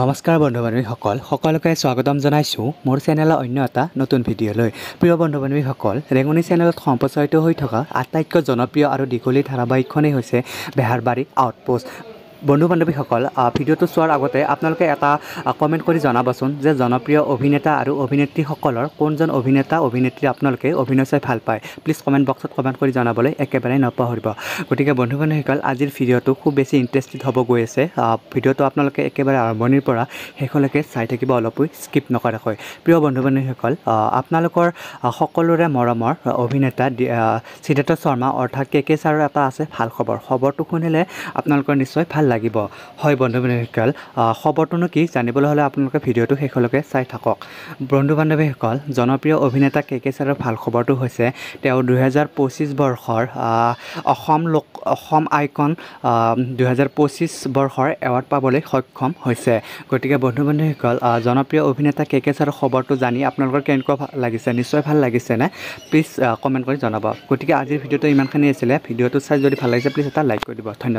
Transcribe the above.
নমস্কাৰ বন্ধু বান্ধৱীসকল সকলোকে স্বাগতম জনাইছোঁ মোৰ চেনেলৰ অন্য এটা নতুন ভিডিঅ'লৈ। প্ৰিয় বন্ধু বান্ধৱীসকল, ৰেঙনি চেনেলত সম্প্ৰচাৰিত হৈ থকা আটাইতকৈ জনপ্ৰিয় আৰু দীঘলীয়া ধাৰাবাহিকখনেই হৈছে বেহাৰবাৰী আউটপোষ্ট। বন্ধু বান্ধৱীসকল, ভিডিঅ'টো চোৱাৰ আগতে আপোনালোকে এটা কমেণ্ট কৰি জনাবচোন যে জনপ্ৰিয় অভিনেতা আৰু অভিনেত্ৰীসকলৰ কোনজন অভিনেতা অভিনেত্ৰী আপোনালোকে অভিনয় চাই ভাল পায়। প্লিজ কমেণ্ট বক্সত কমেণ্ট কৰি জনাবলৈ একেবাৰে নপাহৰিব। গতিকে বন্ধু বান্ধৱীসকল, আজিৰ ভিডিঅ'টো খুব বেছি ইণ্টাৰেষ্টিং হ'ব গৈ আছে। ভিডিঅ'টো আপোনালোকে একেবাৰে আৰম্ভণিৰ পৰা শেষলৈকে চাই থাকিব, অলপো স্কিপ নকৰাকৈ। প্ৰিয় বন্ধু বান্ধৱীসকল, আপোনালোকৰ সকলোৰে মৰমৰ অভিনেতা সিদ্ধাৰ্থ শৰ্মা অৰ্থাৎ কে ছাৰৰ এটা আছে ভাল খবৰ। খবৰটো শুনিলে আপোনালোকৰ নিশ্চয় ভাল লাগিব। হয় বন্ধু বান্ধৱীসকল, খবৰটোনো কি জানিবলৈ হ'লে আপোনালোকে ভিডিঅ'টো শেষলৈকে চাই থাকক। বন্ধু বান্ধৱীসকল, জনপ্ৰিয় অভিনেতা কে ছাৰৰ ভাল খবৰটো হৈছে তেওঁ 2025 বৰ্ষৰ অসম আইকন 2025 বৰ্ষৰ এৱাৰ্ড পাবলৈ সক্ষম হৈছে। গতিকে বন্ধু বান্ধৱীসকল, জনপ্ৰিয় অভিনেতা কে ছাৰৰ খবৰটো জানি আপোনালোকৰ কেনেকুৱা লাগিছে? নিশ্চয় ভাল লাগিছেনে? প্লিজ কমেণ্ট কৰি জনাব। গতিকে আজিৰ ভিডিঅ'টো ইমানখিনি আছিলে। ভিডিঅ'টো চাই যদি ভাল লাগিছে প্লিজ এটা লাইক কৰি দিব। ধন্যবাদ।